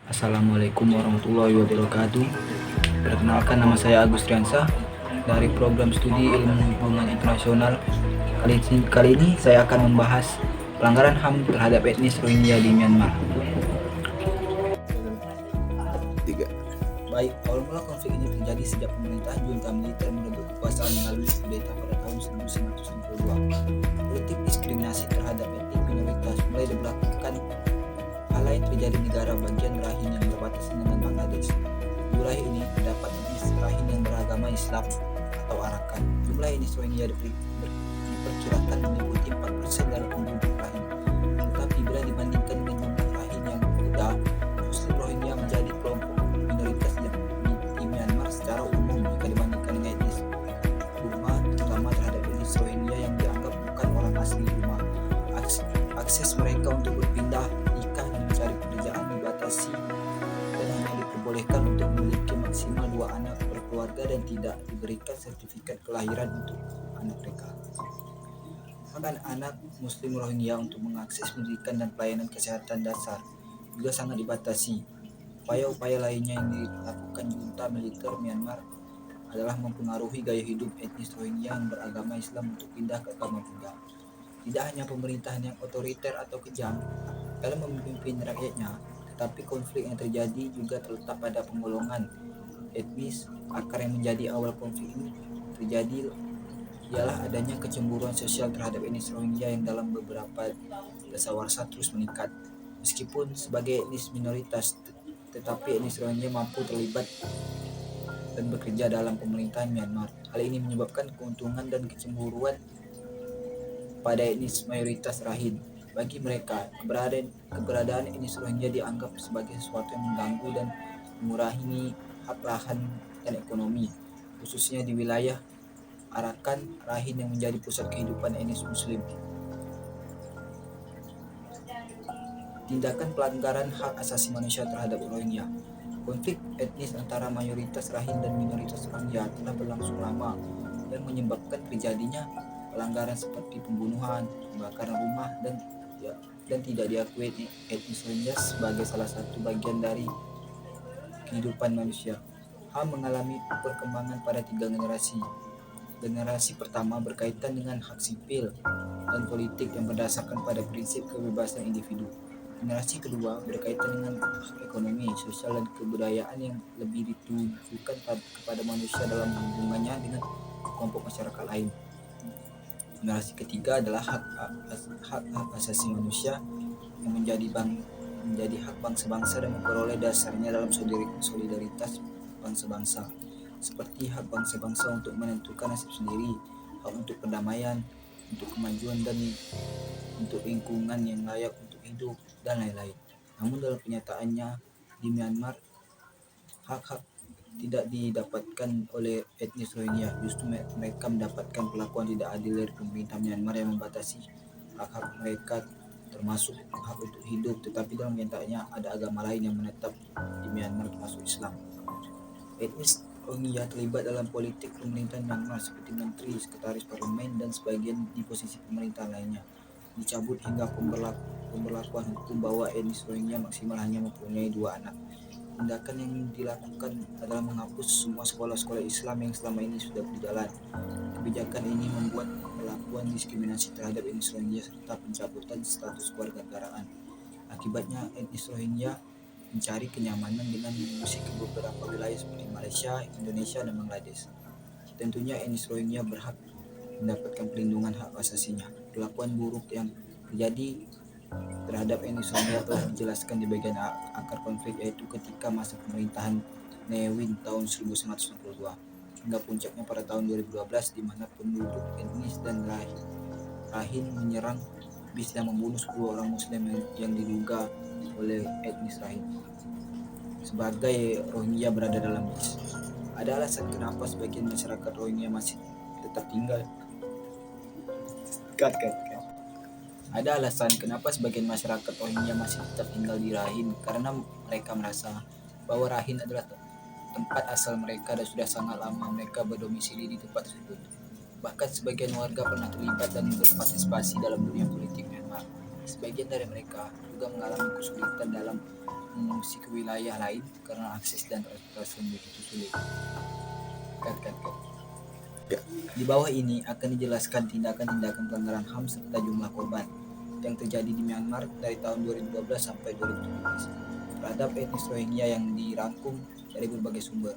Assalamualaikum warahmatullahi wabarakatuh. Perkenalkan, nama saya Agus Triansah dari program studi ilmu hubungan internasional. Kali ini saya akan membahas pelanggaran HAM terhadap etnis Rohingya di Myanmar. Baik, awal mula konflik ini terjadi sejak pemerintahan junta militer merebut kekuasaan melalui kudeta pada tahun 1962. Politik diskriminasi terhadap etnik minoritas mulai diberlakukan. Hal lain terjadi di negara bagian Rakhine yang berbatasan dengan Bangladesh. Di wilayah ini terdapat etnis Rakhine yang beragama Islam atau Arakan. Jumlah etnis Rohingya diperkirakan meliputi 4% dari penduduk Rakhine. Tetapi bila dibandingkan dengan jumlah Rakhine yang muda, Muslim Rohingya menjadi kelompok minoritas di Myanmar secara umum jika dibandingkan dengan etnis Burma, terutama terhadap etnis Rohingya yang dianggap bukan orang asli Burma. Akses mereka untuk berpindah, nikah, dan mencari pekerjaan dibatasi dan hanya diperbolehkan untuk memiliki maksimal 2 anak per keluarga dan tidak diberikan sertifikat kelahiran untuk anak mereka. Hak anak Muslim Rohingya untuk mengakses pendidikan dan pelayanan kesehatan dasar juga sangat dibatasi. Upaya-upaya lainnya yang dilakukan junta militer Myanmar adalah mempengaruhi gaya hidup etnis Rohingya yang beragama Islam untuk pindah ke agama Buddha. Tidak hanya pemerintahan yang otoriter atau kejam dalam memimpin rakyatnya, tetapi konflik yang terjadi juga terletak pada penggolongan etnis. Akar yang menjadi awal konflik ini terjadi ialah adanya kecemburuan sosial terhadap etnis Rohingya yang dalam beberapa dasawarsa terus meningkat. Meskipun sebagai etnis minoritas, tetapi etnis Rohingya mampu terlibat dan bekerja dalam pemerintahan Myanmar. Hal ini menyebabkan keuntungan dan kecemburuan pada etnis mayoritas Rakhine. Bagi mereka, keberadaan etnis Rohingya dianggap sebagai sesuatu yang mengganggu dan mengurangi hak lahan dan ekonomi, khususnya di wilayah Arakan Rakhine yang menjadi pusat kehidupan etnis Muslim. Tindakan pelanggaran hak asasi manusia terhadap Rohingya. Konflik etnis antara mayoritas Rakhine dan minoritas Rohingya telah berlangsung lama dan menyebabkan terjadinya pelanggaran seperti pembunuhan, pembakaran rumah, dan tidak diakui etnis Rohingya sebagai salah satu bagian dari kehidupan manusia. HAM mengalami perkembangan pada 3 generasi. Generasi pertama berkaitan dengan hak sipil dan politik yang berdasarkan pada prinsip kebebasan individu. Generasi kedua berkaitan dengan hak ekonomi, sosial, dan kebudayaan yang lebih ditujukan kepada manusia dalam hubungannya dengan kelompok masyarakat lain. Generasi ketiga adalah hak asasi manusia yang menjadi hak bangsa-bangsa dan memperoleh dasarnya dalam solidaritas bangsa-bangsa, seperti hak bangsa-bangsa untuk menentukan nasib sendiri, hak untuk perdamaian, untuk kemajuan, dan untuk lingkungan yang layak untuk hidup, dan lain-lain. Namun dalam kenyataannya di Myanmar, hak-hak tidak didapatkan oleh etnis Rohingya. Justru mereka mendapatkan perlakuan tidak adil dari pemerintah Myanmar yang membatasi hak-hak mereka, termasuk hak untuk hidup. Tetapi dalam kenyataannya ada agama lain yang menetap di Myanmar, termasuk Islam. Etnis Rohingya terlibat dalam politik pemerintahan Myanmar seperti menteri, sekretaris parlemen, dan sebagian di posisi pemerintah lainnya. Dicabut hingga pemberlakuan hukum bahwa etnis Rohingya maksimal hanya mempunyai 2 anak. Tindakan yang dilakukan adalah menghapus semua sekolah-sekolah Islam yang selama ini sudah berjalan. Kebijakan ini membuat perlakuan diskriminasi terhadap etnis Rohingya serta pencabutan status kewarganegaraan. Akibatnya, etnis Rohingya mencari kenyamanan dengan mengungsi ke beberapa wilayah seperti Malaysia, Indonesia, dan Bangladesh. Tentunya etnis Rohingya berhak mendapatkan perlindungan hak asasinya. Perlakuan buruk yang terjadi terhadap etnis Rohingya telah dijelaskan di bagian akar konflik, yaitu ketika masa pemerintahan Ne Win tahun 1962 hingga puncaknya pada tahun 2012, di mana penduduk etnis dan Rakhine menyerang bis dan membunuh 10 orang Muslim yang diduga oleh etnis Rakhine. Sebagai Rohingya berada dalam bis, ada alasan kenapa sebagian masyarakat Rohingya masih tetap tinggal. Ada alasan kenapa sebagian masyarakat Rohingya masih tetap tinggal di Rakhine, karena mereka merasa bahwa Rakhine adalah tempat asal mereka dan sudah sangat lama mereka berdomisili di tempat tersebut. Bahkan sebagian warga pernah terlibat dan berpartisipasi dalam dunia politik Myanmar. Sebagian dari mereka juga mengalami kesulitan dalam mengungsi ke wilayah lain karena akses dan transportasi yang begitu sulit. Cut. Ya. Di bawah ini akan dijelaskan tindakan-tindakan pelanggaran HAM serta jumlah korban yang terjadi di Myanmar dari tahun 2012 sampai 2017 terhadap etnis Rohingya yang dirangkum dari berbagai sumber.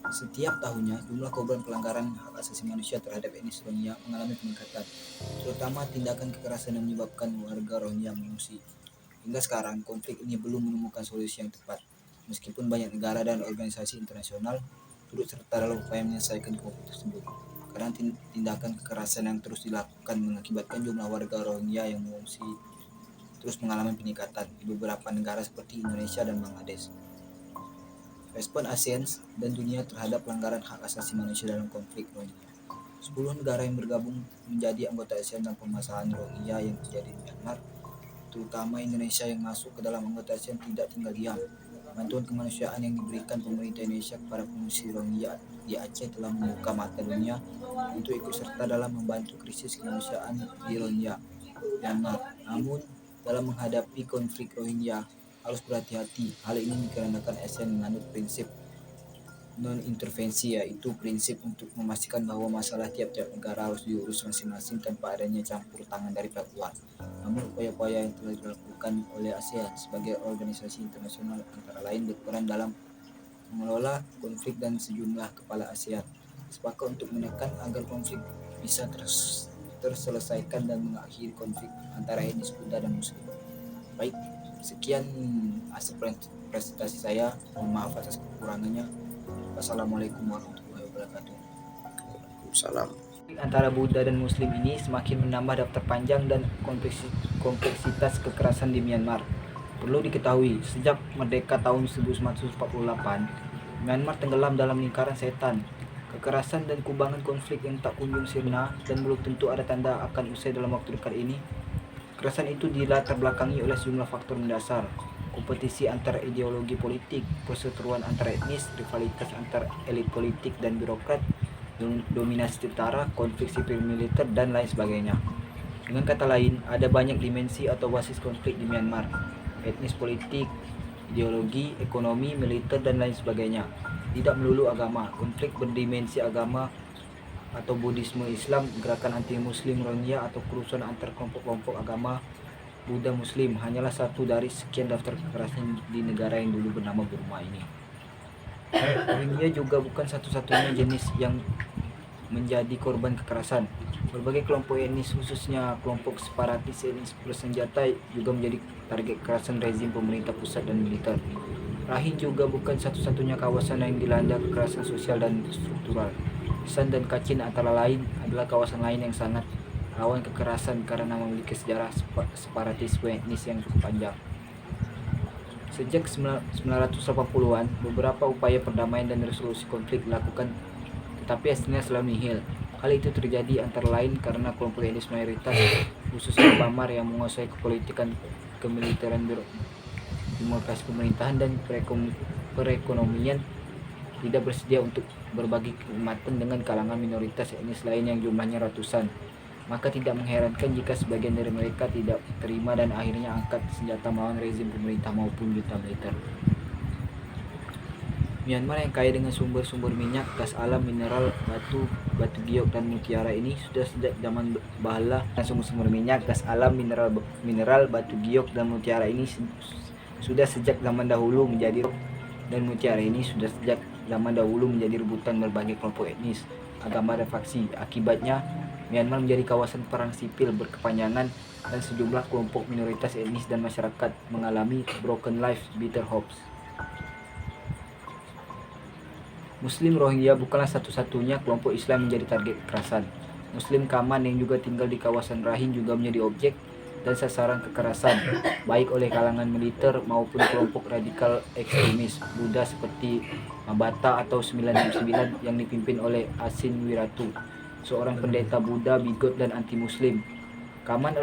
Setiap tahunnya, jumlah korban pelanggaran hak asasi manusia terhadap etnis Rohingya mengalami peningkatan, terutama tindakan kekerasan yang menyebabkan warga Rohingya mengungsi. Hingga sekarang, konflik ini belum menemukan solusi yang tepat, meskipun banyak negara dan organisasi internasional turut serta dalam upaya menyelesaikan konflik tersebut. Karena tindakan kekerasan yang terus dilakukan mengakibatkan jumlah warga Rohingya yang mengungsi terus mengalami peningkatan di beberapa negara seperti Indonesia dan Bangladesh. Respon ASEAN dan dunia terhadap pelanggaran hak asasi manusia dalam konflik Rohingya. 10 negara yang bergabung menjadi anggota ASEAN dalam permasalahan Rohingya yang terjadi di Myanmar, terutama Indonesia yang masuk ke dalam anggota ASEAN, tidak tinggal diam. Bantuan kemanusiaan yang diberikan pemerintah Indonesia kepada pengungsi Rohingya di Aceh telah membuka mata dunia untuk ikut serta dalam membantu krisis kemanusiaan di Rohingya, Myanmar. Namun, dalam menghadapi konflik Rohingya, harus berhati-hati. Hal ini dikarenakan ASEAN menganut prinsip non-intervensi, yaitu prinsip untuk memastikan bahwa masalah tiap-tiap negara harus diurus masing-masing tanpa adanya campur tangan dari pihak luar. Namun upaya-upaya yang telah dilakukan oleh ASEAN sebagai organisasi internasional antara lain berperan dalam mengelola konflik, dan sejumlah kepala ASEAN sepakat untuk menekan agar konflik bisa terselesaikan dan mengakhiri konflik antara etnis Buddha dan Muslim. Baik, sekian hasil presentasi saya. Mohon maaf atas kekurangannya. Wassalamualaikum warahmatullahi wabarakatuh. Salam. Antara Buddha dan Muslim ini semakin menambah daftar panjang dan kompleksitas kekerasan di Myanmar. Perlu diketahui, sejak merdeka tahun 1948, Myanmar tenggelam dalam lingkaran setan. Kekerasan dan kubangan konflik yang tak kunjung sirna dan belum tentu ada tanda akan usai dalam waktu dekat ini. Kekerasan itu dilatar belakangi oleh sejumlah faktor mendasar: kompetisi antar ideologi politik, perseteruan antar etnis, rivalitas antar elit politik dan birokrat, dominasi tentara, konflik sipil militer, dan lain sebagainya. Dengan kata lain, ada banyak dimensi atau basis konflik di Myanmar: etnis, politik, ideologi, ekonomi, militer, dan lain sebagainya. Tidak melulu agama. Konflik berdimensi agama atau Buddhisme, Islam, gerakan anti-Muslim Rohingya, atau kerusuhan antar kelompok-kelompok agama Buddha Muslim hanyalah satu dari sekian daftar kekerasan di negara yang dulu bernama Burma ini. Rohingya juga bukan satu-satunya jenis yang menjadi korban kekerasan. Berbagai kelompok etnis, khususnya kelompok separatis etnis bersenjata, juga menjadi target kekerasan rezim pemerintah pusat dan militer. Rakhine juga bukan satu-satunya kawasan yang dilanda kekerasan sosial dan struktural. Shan dan Kachin antara lain adalah kawasan lain yang sangat rawan kekerasan karena memiliki sejarah separatisme etnis yang cukup panjang. Sejak 1980-an, beberapa upaya perdamaian dan resolusi konflik dilakukan, tetapi hasilnya selalu nihil. Hal itu terjadi antara lain karena kelompok etnis mayoritas, khususnya Bamar, yang menguasai kepolitikan, kemiliteran, demokrasi pemerintahan, dan perekonomian, tidak bersedia untuk berbagi kenikmatan dengan kalangan minoritas etnis lain yang jumlahnya ratusan. Maka tidak mengherankan jika sebagian dari mereka tidak terima dan akhirnya angkat senjata melawan rezim pemerintah maupun junta militer. Myanmar yang kaya dengan sumber-sumber minyak, gas alam, mineral, batu giok, dan mutiara ini sudah sejak zaman bahla. Sumber-sumber minyak, gas alam, mineral, batu giok, dan mutiara ini sudah sejak zaman dahulu menjadi rebutan berbagai kelompok etnis, agama, dan faksi. Akibatnya, Myanmar menjadi kawasan perang sipil berkepanjangan dan sejumlah kelompok minoritas etnis dan masyarakat mengalami broken lives, bitter hopes. Muslim Rohingya bukanlah satu-satunya kelompok Islam menjadi target kekerasan. Muslim Kaman yang juga tinggal di kawasan Rakhine juga menjadi objek dan sasaran kekerasan, baik oleh kalangan militer maupun kelompok radikal ekstremis Buddha seperti Mabata atau 99 yang dipimpin oleh Asin Wiratu, seorang pendeta Buddha bigot dan anti-Muslim. Kaman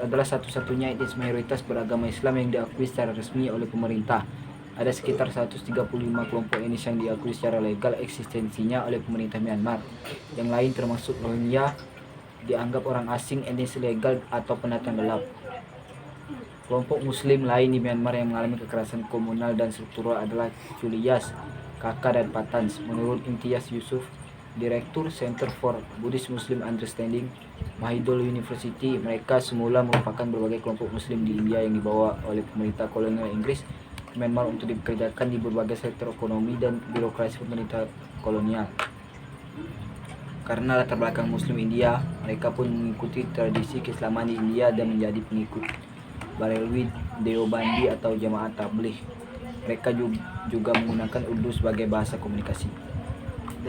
adalah satu-satunya etnis mayoritas beragama Islam yang diakui secara resmi oleh pemerintah. Ada sekitar 135 kelompok etnis yang diakui secara legal eksistensinya oleh pemerintah Myanmar. Yang lain termasuk Rohingya dianggap orang asing, etnis ilegal, atau pendatang gelap. Kelompok Muslim lain di Myanmar yang mengalami kekerasan komunal dan struktural adalah Chuliyas, Kaka, dan Pathans. Menurut Imtiaz Yusuf, Direktur Center for Buddhist Muslim Understanding, Mahidol University, mereka semula merupakan berbagai kelompok Muslim di India yang dibawa oleh pemerintah kolonial Inggris ke Myanmar untuk dipekerjakan di berbagai sektor ekonomi dan birokrasi pemerintah kolonial. Karena latar belakang Muslim India, mereka pun mengikuti tradisi keislaman di India dan menjadi pengikut Barelwi, Deobandi atau Jamaat Tabligh. Mereka juga menggunakan Urdu sebagai bahasa komunikasi.